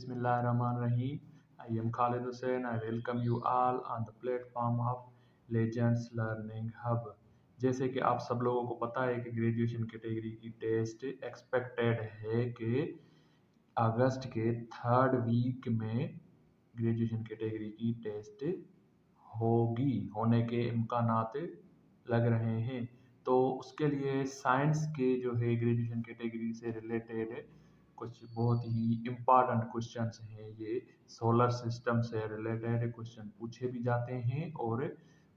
Bismillahirrahmanirrahim. I am Khalid Hussain. I welcome you all on the platform of Legends Learning Hub. जैसे कि आप सब लोगों को पता है कि ग्रेजुएशन कैटेगरी की टेस्ट एक्सपेक्टेड है कि अगस्त के 3rd वीक में ग्रेजुएशन कैटेगरी की टेस्ट होने के इम्कानात लग रहे हैं। तो उसके लिए साइंस के जो है ग्रेजुएशन कैटेगरी से रिलेटेड कुछ बहुत ही इम्पॉर्टेंट क्वेश्चंस हैं। ये सोलर सिस्टम से रिलेटेड क्वेश्चन पूछे भी जाते हैं और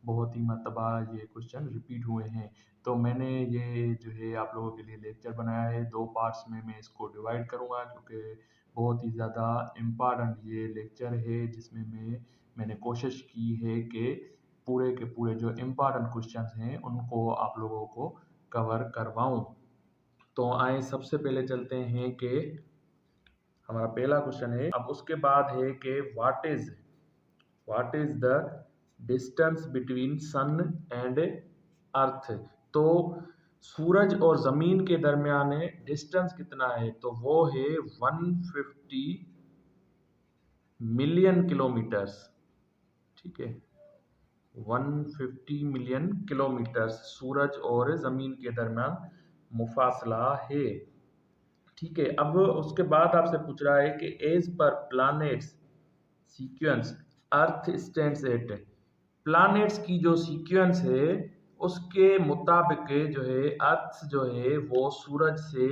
बहुत ही मरतबा ये क्वेश्चन रिपीट हुए हैं। तो मैंने ये जो है आप लोगों के लिए लेक्चर बनाया है, 2 पार्ट्स में मैं इसको डिवाइड करूँगा क्योंकि बहुत ही ज़्यादा इम्पॉर्टेंट ये लेक्चर है, जिसमें मैंने कोशिश की है कि पूरे के पूरे जो इम्पॉर्टेंट क्वेश्चंस हैं उनको आप लोगों को कवर करवाऊँ। तो आए सबसे पहले चलते हैं कि हमारा पहला क्वेश्चन है। अब उसके बाद है कि what is the distance between sun and earth. तो सूरज और जमीन के दरमियान डिस्टेंस कितना है? तो वो है 150 मिलियन किलोमीटर्स। ठीक है, 150 मिलियन किलोमीटर्स सूरज और जमीन के दरमियान मुफासला है। ठीक है, अब उसके बाद आपसे पूछ रहा है कि एज पर planets sequence earth stands at. Planets की जो सीक्वेंस है उसके मुताबिक जो है अर्थ जो है वो सूरज से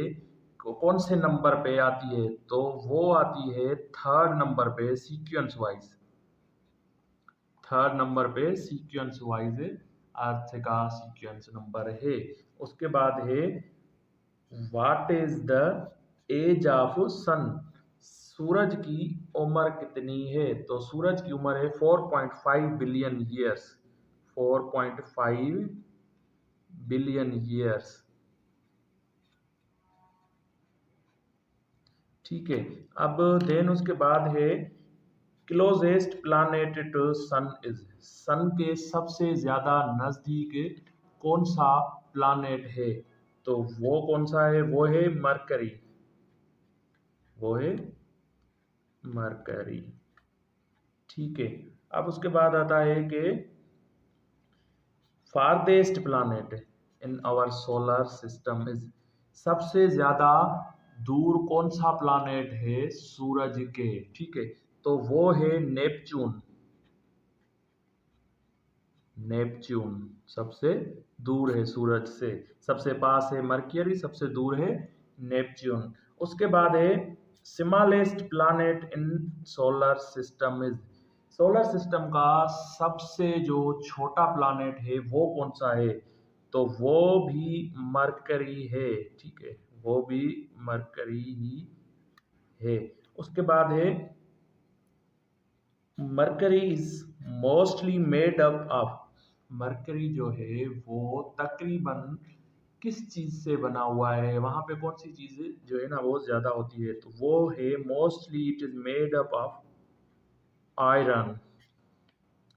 कौन से नंबर पे आती है? तो वो आती है 3rd नंबर पे सीक्वेंस वाइज। 3rd नंबर पे सीक्वेंस वाइज अर्थ का सीक्वेंस नंबर है। उसके बाद है what is the age of sun. सूरज की उम्र कितनी है? तो सूरज की उम्र है 4.5 बिलियन ईयर्स। 4.5 billion years. ठीक है, अब देन उसके बाद है closest planet to sun is. Sun के सबसे ज्यादा नजदीक कौन सा प्लैनेट है? तो वो कौन सा है? वो है मरकरी। ठीक है, अब उसके बाद आता है कि farthest planet in our solar system is. सबसे ज्यादा दूर कौन सा प्लैनेट है सूरज के? ठीक है, तो वो है नेपच्यून। सबसे दूर है सूरज से। सबसे पास है मरकरी, सबसे दूर है नेपच्यून। उसके बाद है smallest planet in solar system is. Solar system का सबसे जो छोटा प्लैनेट है वो कौन सा है? तो वो भी मरकरी है। ठीक है, वो भी मरकरी ही है। उसके बाद है mercury is mostly made up of. Mercury जो है वो तकरीबन किस चीज से बना हुआ है? वहां पे कौन सी चीज जो है ना वो ज्यादा होती है? तो वो है mostly it is made up of iron.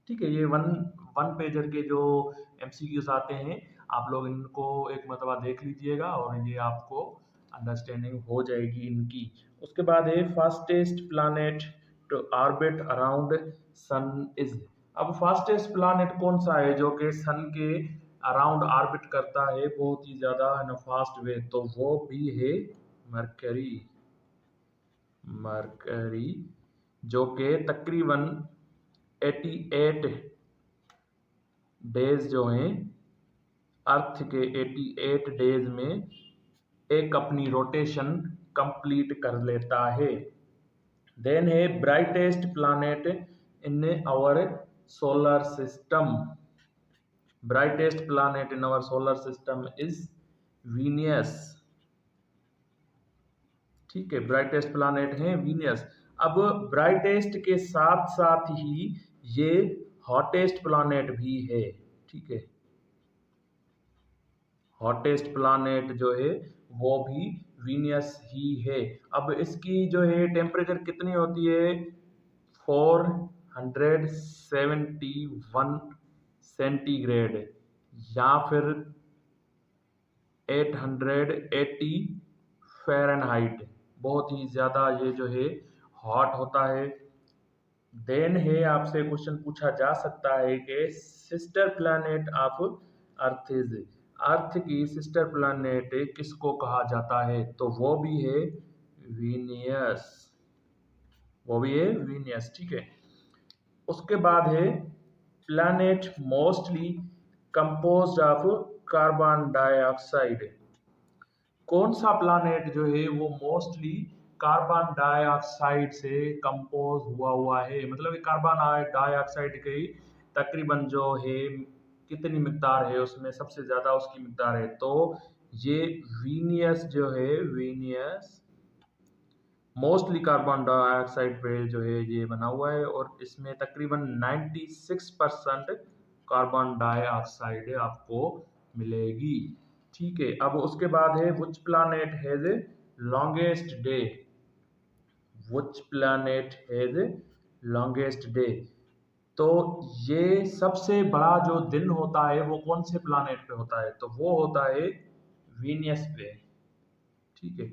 ठीक है, ये वन पेजर के जो एमसीक्यूज आते हैं आप लोग इनको एक मरतबा देख लीजिएगा और ये आपको अंडरस्टैंडिंग हो जाएगी इनकी। उसके बाद है fastest planet to orbit around sun is. अब फास्टेस्ट प्लैनेट कौन सा है जो कि सन के अराउंड ऑर्बिट करता है बहुत ही ज्यादा फास्ट वे? तो वो भी है मरकरी जो कि तकरीबन 88 डेज जो हैं अर्थ के 88 डेज में एक अपनी रोटेशन कंप्लीट कर लेता है। देन है brightest planet in our solar system. Brightest planet in our solar system is Venus. ठीक है, ब्राइटेस्ट प्लैनेट है वीनियस। अब ब्राइटेस्ट के साथ साथ ही ये हॉटेस्ट प्लैनेट भी है। ठीक है, हॉटेस्ट प्लैनेट जो है वो भी वीनियस ही है। अब इसकी जो है टेम्परेचर कितनी होती है? 471 सेंटीग्रेड या फिर 880 फ़ारेनहाइट। बहुत ही ज़्यादा ये जो है हॉट होता है। देन है आपसे क्वेश्चन पूछा जा सकता है कि sister planet of Earth is, Earth की सिस्टर प्लैनेट किसको कहा जाता है, तो वो भी है वीनियस, वो भी है वीनियस। ठीक है, उसके बाद है planet mostly composed of carbon dioxide, कौन सा प्लैनेट जो है वो मोस्टली कार्बन डाइऑक्साइड से कंपोज हुआ है, मतलब कार्बन डाइऑक्साइड की तकरीबन जो है कितनी मिकदार है उसमें सबसे ज्यादा उसकी मिकदार है, तो ये वीनियस जो है, वीनियस मोस्टली कार्बन डाइऑक्साइड पे जो है ये बना हुआ है और इसमें तकरीबन 96% कार्बन डाइऑक्साइड आपको मिलेगी। ठीक है, अब उसके बाद है which planet has longest day, which planet has longest day, तो ये सबसे बड़ा जो दिन होता है वो कौन से प्लैनेट पे होता है, तो वो होता है वीनियस पे। ठीक है,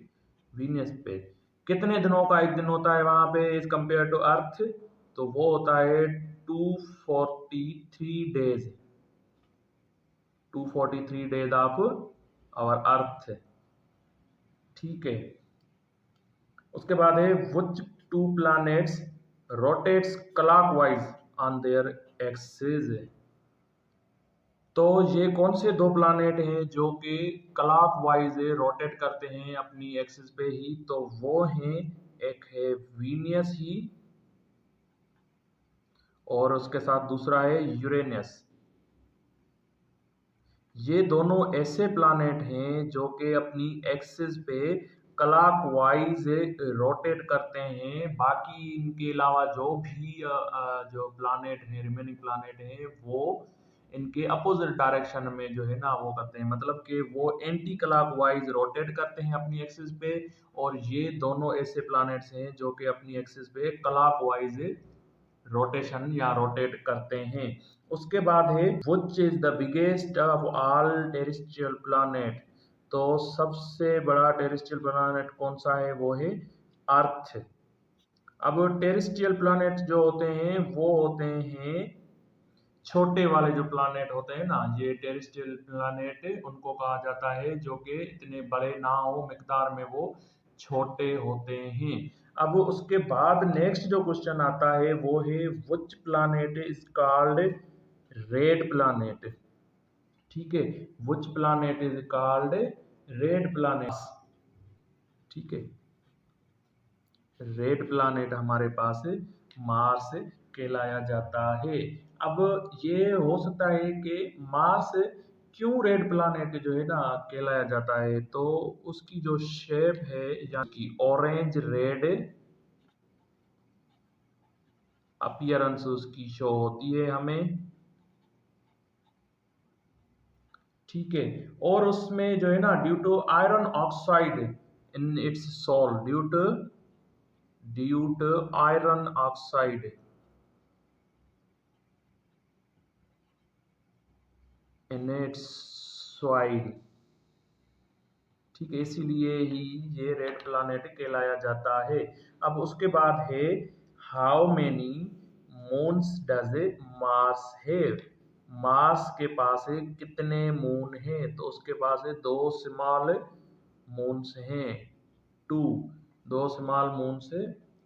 वीनियस पे कितने दिनों का एक दिन होता है वहां पे एज कंपेयर टू अर्थ, तो वो होता है 243 days, 243 days of our Earth. ठीक है, उसके बाद है which two planets rotates clockwise on their axis, तो ये कौन से दो प्लैनेट हैं जो कि क्लॉकवाइज रोटेट करते हैं अपनी एक्सिस पे ही, तो वो हैं, एक है वीनियस ही और उसके साथ दूसरा है यूरेनस। ये दोनों ऐसे प्लैनेट हैं जो कि अपनी एक्सिस पे क्लॉकवाइज रोटेट करते हैं, बाकी इनके अलावा जो भी जो प्लैनेट हैं, रिमेनिंग प्लैनेट हैं, वो इनके अपोजिट डायरेक्शन में जो है ना वो करते हैं, मतलब कि वो एंटी क्लॉकवाइज रोटेट करते हैं अपनी एक्सिस पे, और ये दोनों ऐसे प्लैनेट्स हैं जो कि अपनी एक्सिस पे क्लॉकवाइज रोटेशन या रोटेट करते हैं। उसके बाद है which is the biggest of all terrestrial planet, तो सबसे बड़ा टेरेस्ट्रियल प्लैनेट कौन सा है, वो है अर्थ। अब टेरेस्ट्रियल प्लैनेट जो होते हैं वो होते हैं छोटे वाले जो प्लैनेट होते हैं ना, ये टेरेस्ट्रियल प्लैनेट उनको कहा जाता है जो कि इतने बड़े ना हो मिकदार में, वो छोटे होते हैं। अब उसके बाद नेक्स्ट जो क्वेश्चन आता है वो है which planet is called red planet. ठीक है, which planet is called red planet. ठीक है, रेड प्लैनेट हमारे पास मार्स कहलाया जाता है। अब ये हो सकता है कि मार्स क्यों रेड प्लैनेट जो है ना कहलाया जाता है, तो उसकी जो शेप है यानी कि ऑरेंज रेड अपीयरेंस उसकी शो होती है हमें। ठीक है, और उसमें जो है ना due to iron oxide in its soil, due to iron oxide in its soil. ठीक है, इसीलिए ही ये रेड प्लैनेट कहलाया जाता है। अब उसके बाद है how many moons does Mars have, Mars के पास है कितने मून हैं, तो उसके पास है दो स्मॉल मून्स हैं, टू, दो स्मॉल मून्स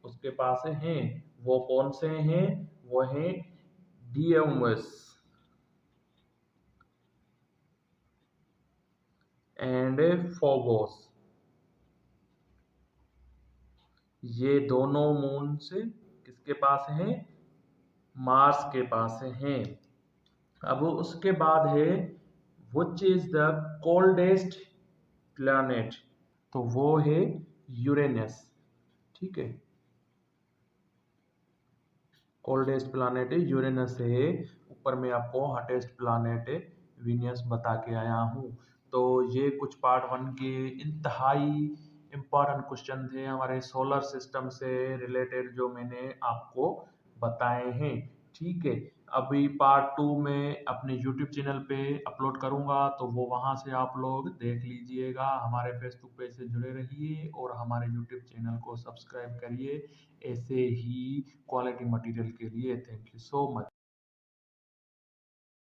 उसके पास हैं। वो कौन से हैं, वो हैं डीएमएस एंड फोबोस, ये दोनों मून से किसके पास हैं, मार्स के पास हैं। अब उसके बाद है which is the coldest planet, तो वो है यूरेनस। ठीक है, कोल्डेस्ट प्लैनेट यूरेनस है, ऊपर में आपको हॉटेस्ट प्लैनेट वीनस बता के आया हूँ। तो ये कुछ पार्ट 1 के इंतहाई इम्पॉर्टेंट क्वेश्चन थे हमारे सोलर सिस्टम से रिलेटेड जो मैंने आपको बताए हैं। ठीक है, अभी पार्ट 2 में अपने यूट्यूब चैनल पे अपलोड करूँगा, तो वो वहाँ से आप लोग देख लीजिएगा। हमारे फेसबुक पेज से जुड़े रहिए और हमारे यूट्यूब चैनल को सब्सक्राइब करिए ऐसे ही क्वालिटी मटेरियल के लिए। Thank you so much.